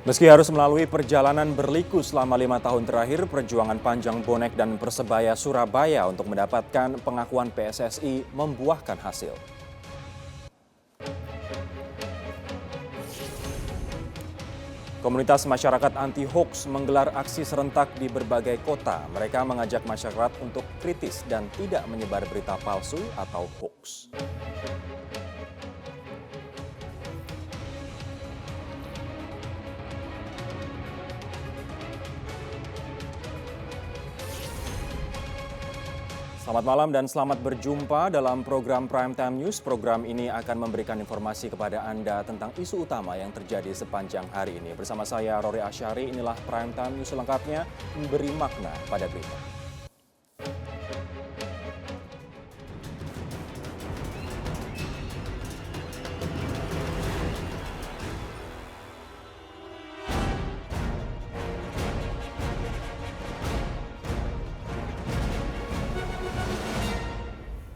Meski harus melalui perjalanan berliku selama 5 tahun terakhir, perjuangan panjang bonek dan Persebaya Surabaya untuk mendapatkan pengakuan PSSI membuahkan hasil. Komunitas masyarakat anti-hoax menggelar aksi serentak di berbagai kota. Mereka mengajak masyarakat untuk kritis dan tidak menyebar berita palsu atau hoax. Selamat malam dan selamat berjumpa dalam program Prime Time News. Program ini akan memberikan informasi kepada Anda tentang isu utama yang terjadi sepanjang hari ini. Bersama saya Rory Asyari, inilah Prime Time News selengkapnya memberi makna pada berita.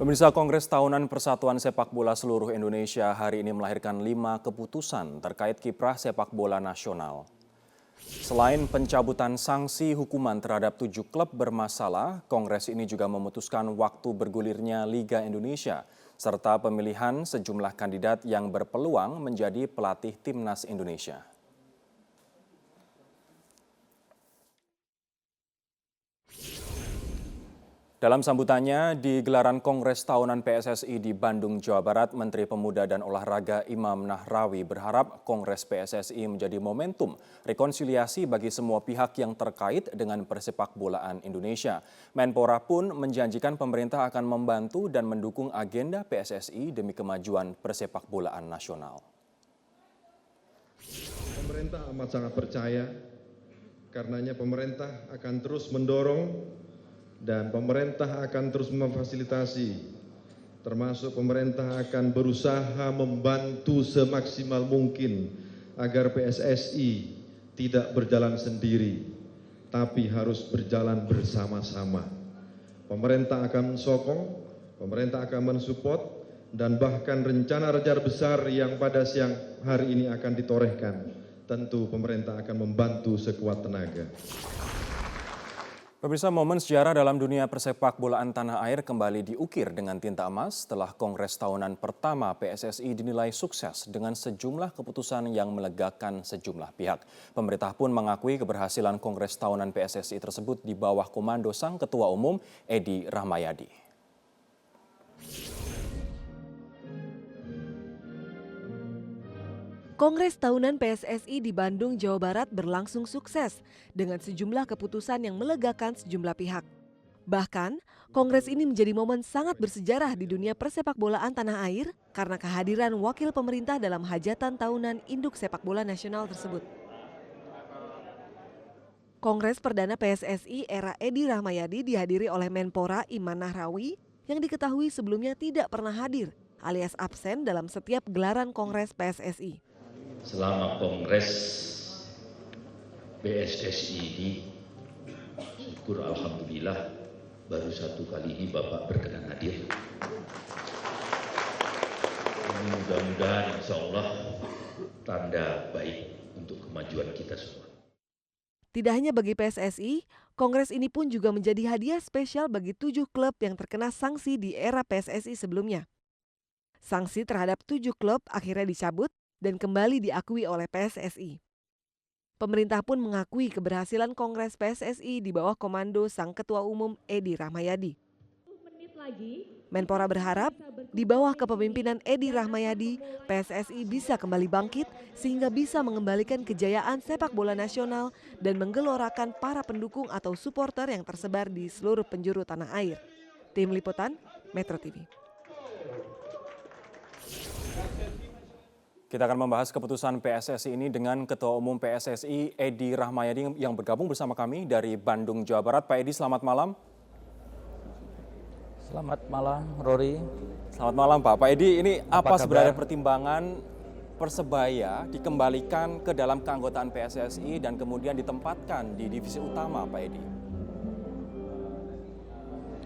Pemirsa, Kongres Tahunan Persatuan Sepak Bola Seluruh Indonesia hari ini melahirkan 5 keputusan terkait kiprah sepak bola nasional. Selain pencabutan sanksi hukuman terhadap 7 klub bermasalah, Kongres ini juga memutuskan waktu bergulirnya Liga Indonesia, serta pemilihan sejumlah kandidat yang berpeluang menjadi pelatih Timnas Indonesia. Dalam sambutannya di gelaran Kongres Tahunan PSSI di Bandung, Jawa Barat, Menteri Pemuda dan Olahraga Imam Nahrawi berharap Kongres PSSI menjadi momentum rekonsiliasi bagi semua pihak yang terkait dengan persepakbolaan Indonesia. Menpora pun menjanjikan pemerintah akan membantu dan mendukung agenda PSSI demi kemajuan persepakbolaan nasional. Pemerintah amat sangat percaya, karenanya pemerintah akan terus mendorong dan pemerintah akan terus memfasilitasi, termasuk pemerintah akan berusaha membantu semaksimal mungkin agar PSSI tidak berjalan sendiri, tapi harus berjalan bersama-sama. Pemerintah akan mensokong, pemerintah akan mensupport, dan bahkan rencana-rencana besar yang pada siang hari ini akan ditorehkan, tentu pemerintah akan membantu sekuat tenaga. Pemirsa, momen sejarah dalam dunia persepakbolaan tanah air kembali diukir dengan tinta emas setelah Kongres Tahunan pertama PSSI dinilai sukses dengan sejumlah keputusan yang melegakan sejumlah pihak. Pemerintah pun mengakui keberhasilan Kongres Tahunan PSSI tersebut di bawah komando Sang Ketua Umum Edi Rahmayadi. Kongres Tahunan PSSI di Bandung, Jawa Barat berlangsung sukses dengan sejumlah keputusan yang melegakan sejumlah pihak. Bahkan, kongres ini menjadi momen sangat bersejarah di dunia persepakbolaan tanah air karena kehadiran wakil pemerintah dalam hajatan tahunan Induk Sepak Bola Nasional tersebut. Kongres Perdana PSSI era Edi Rahmayadi dihadiri oleh Menpora Imam Nahrawi yang diketahui sebelumnya tidak pernah hadir alias absen dalam setiap gelaran Kongres PSSI. Selama Kongres PSSI ini, syukur alhamdulillah baru satu kali ini Bapak berkenan hadir. Mudah-mudahan insya Allah tanda baik untuk kemajuan kita semua. Tidak hanya bagi PSSI, Kongres ini pun juga menjadi hadiah spesial bagi 7 klub yang terkena sanksi di era PSSI sebelumnya. Sanksi terhadap 7 klub akhirnya dicabut dan kembali diakui oleh PSSI. Pemerintah pun mengakui keberhasilan Kongres PSSI di bawah komando Sang Ketua Umum Edi Rahmayadi. Menpora berharap di bawah kepemimpinan Edi Rahmayadi, PSSI bisa kembali bangkit sehingga bisa mengembalikan kejayaan sepak bola nasional dan menggelorakan para pendukung atau supporter yang tersebar di seluruh penjuru tanah air. Tim Liputan, Metro TV. Kita akan membahas keputusan PSSI ini dengan Ketua Umum PSSI Edi Rahmayadi yang bergabung bersama kami dari Bandung, Jawa Barat. Pak Edi, selamat malam. Selamat malam, Rory. Selamat malam, Pak. Pak Edi, ini apa sebenarnya pertimbangan Persebaya dikembalikan ke dalam keanggotaan PSSI dan kemudian ditempatkan di divisi utama, Pak Edi?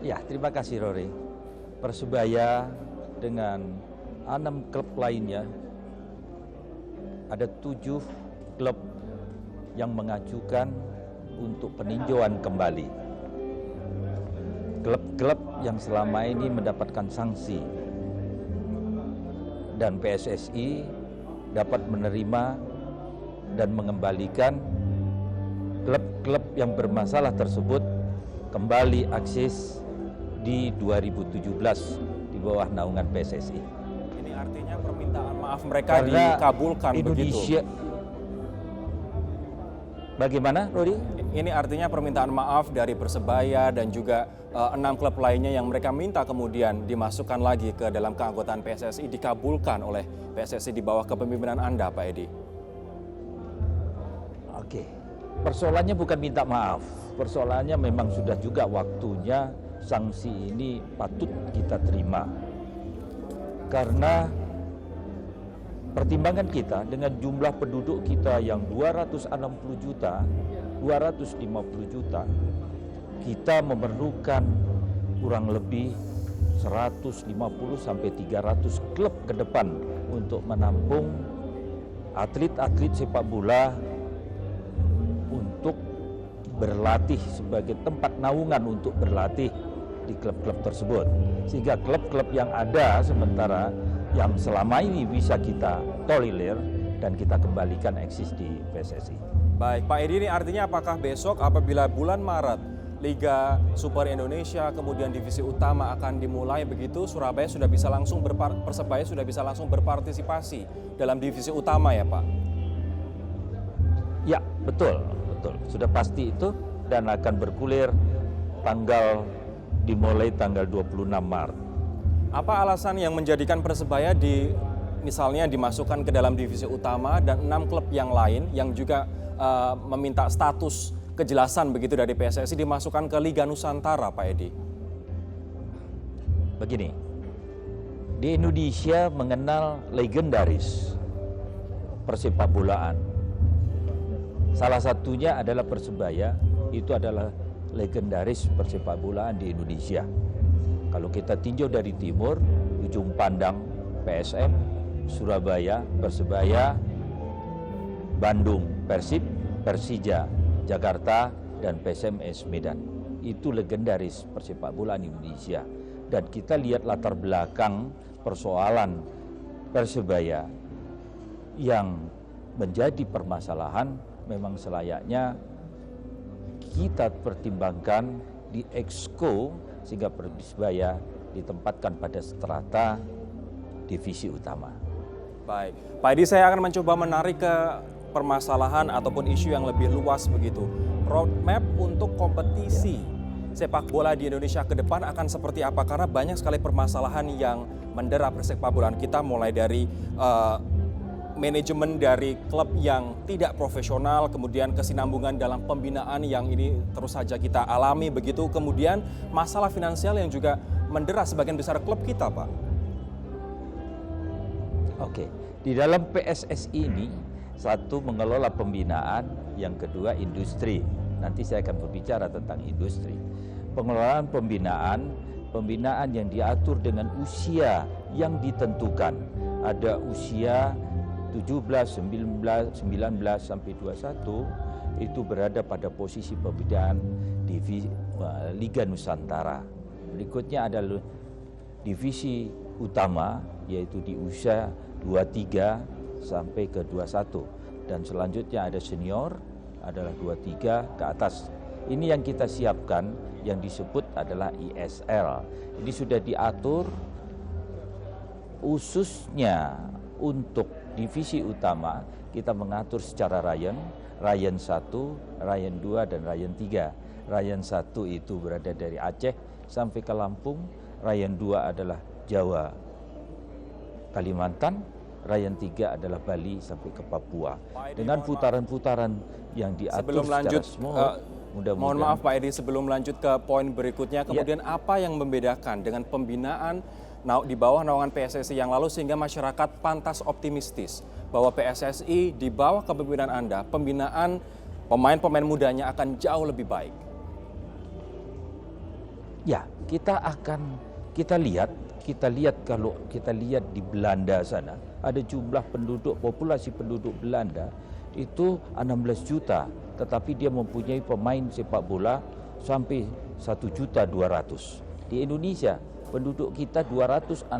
Ya, terima kasih, Rory. Persebaya dengan 6 klub lainnya, ada 7 klub yang mengajukan untuk peninjauan kembali. Klub-klub yang selama ini mendapatkan sanksi dan PSSI dapat menerima dan mengembalikan klub-klub yang bermasalah tersebut kembali akses di 2017 di bawah naungan PSSI. Ini artinya permintaan maaf mereka dikabulkan Indonesia, begitu. Bagaimana, Rodi? Ini artinya permintaan maaf dari Persebaya dan juga 6 klub lainnya yang mereka minta kemudian dimasukkan lagi ke dalam keanggotaan PSSI dikabulkan oleh PSSI di bawah kepemimpinan Anda, Pak Edi. Oke, persoalannya bukan minta maaf. Persoalannya memang sudah juga waktunya sanksi ini patut kita terima. Karena pertimbangan kita dengan jumlah penduduk kita yang 260 juta, 250 juta, kita memerlukan kurang lebih 150 sampai 300 klub ke depan untuk menampung atlet-atlet sepak bola untuk berlatih sebagai tempat naungan untuk berlatih di klub-klub tersebut. Sehingga klub-klub yang ada sementara yang selama ini bisa kita tolerir dan kita kembalikan eksis di PSSI. Baik, Pak Edi, ini artinya apakah besok apabila bulan Maret Liga Super Indonesia kemudian divisi utama akan dimulai begitu, Persebaya sudah bisa langsung berpartisipasi dalam divisi utama ya, Pak? Ya, betul. Sudah pasti itu dan akan bergulir dimulai tanggal 26 Maret. Apa alasan yang menjadikan Persebaya misalnya dimasukkan ke dalam divisi utama dan 6 klub yang lain yang juga meminta status kejelasan begitu dari PSSI dimasukkan ke Liga Nusantara, Pak Edi? Begini, di Indonesia mengenal legendaris persepak bolaan. Salah satunya adalah Persebaya, itu adalah legendaris persepak bolaan di Indonesia. Kalau kita tinjau dari timur, ujung pandang PSM, Surabaya, Persebaya, Bandung, Persib, Persija, Jakarta, dan PSMS Medan. Itu legendaris persepak bolaan Indonesia. Dan kita lihat latar belakang persoalan Persebaya yang menjadi permasalahan memang selayaknya kita pertimbangkan di Exco sehingga Persebaya ditempatkan pada strata divisi utama. Baik, Pak Edi, saya akan mencoba menarik ke permasalahan ataupun isu yang lebih luas begitu. Roadmap untuk kompetisi sepak bola di Indonesia ke depan akan seperti apa? Karena banyak sekali permasalahan yang mendera persepak bolaan kita, mulai dari manajemen dari klub yang tidak profesional, kemudian kesinambungan dalam pembinaan yang ini terus saja kita alami begitu, kemudian masalah finansial yang juga mendera sebagian besar klub kita, Pak. Oke, di dalam PSSI ini, satu mengelola pembinaan, yang kedua industri. Nanti saya akan berbicara tentang industri. Pengelolaan pembinaan yang diatur dengan usia yang ditentukan. Ada usia 17, 19 sampai 21 itu berada pada posisi pembinaan Liga Nusantara. Berikutnya adalah divisi utama yaitu di usia 23 sampai ke 21 dan selanjutnya ada senior adalah 23 ke atas. Ini yang kita siapkan yang disebut adalah ISL. Ini sudah diatur khususnya untuk divisi utama kita mengatur secara Ryan 1, Ryan 2 dan Ryan 3. Ryan 1 itu berada dari Aceh sampai ke Lampung, Ryan 2 adalah Jawa, Kalimantan, Ryan 3 adalah Bali sampai ke Papua. Dengan putaran-putaran yang diatur sebelum lanjut, secara mudah-mudahan. Mohon maaf Pak Edi, sebelum lanjut ke poin berikutnya, kemudian apa yang membedakan dengan pembinaan di bawah naungan PSSI yang lalu sehingga masyarakat pantas optimistis bahwa PSSI di bawah kepemimpinan Anda, pembinaan pemain-pemain mudanya akan jauh lebih baik? Ya, kita lihat kalau kita lihat di Belanda sana, ada jumlah populasi penduduk Belanda itu 16 juta, tetapi dia mempunyai pemain sepak bola sampai 1.200.000. Di Indonesia penduduk kita 250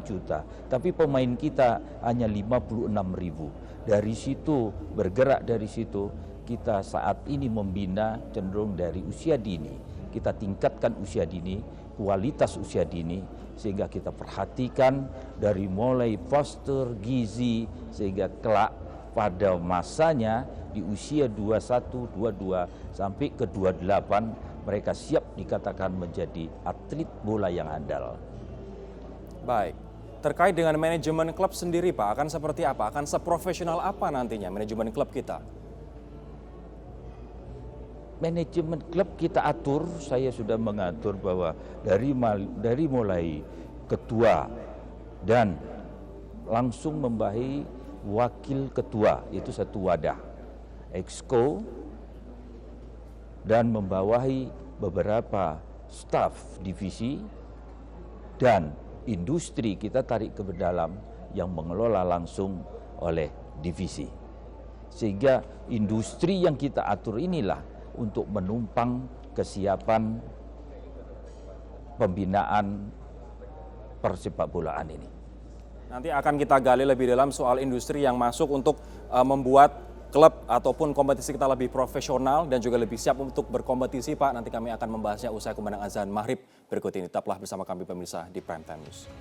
juta, tapi pemain kita hanya 56.000. Dari situ, bergerak dari situ, kita saat ini membina cenderung dari usia dini. Kita tingkatkan usia dini, kualitas usia dini, sehingga kita perhatikan dari mulai postur, gizi, sehingga kelak pada masanya di usia 21, 22 sampai ke 28 mereka siap dikatakan menjadi atlet bola yang andal. Baik, terkait dengan manajemen klub sendiri Pak, akan seperti apa? Akan seprofesional apa nantinya manajemen klub kita? Manajemen klub kita atur, saya sudah mengatur bahwa dari mulai ketua dan langsung membawahi wakil ketua, itu satu wadah, exco, dan membawahi beberapa staf divisi dan industri kita tarik ke dalam yang mengelola langsung oleh divisi. Sehingga industri yang kita atur inilah untuk menumpang kesiapan pembinaan persepakbolaan ini. Nanti akan kita gali lebih dalam soal industri yang masuk untuk membuat klub ataupun kompetisi kita lebih profesional dan juga lebih siap untuk berkompetisi Pak. Nanti kami akan membahasnya usai kumandang azan maghrib berikut ini. Tetaplah bersama kami pemirsa di Prime Time News.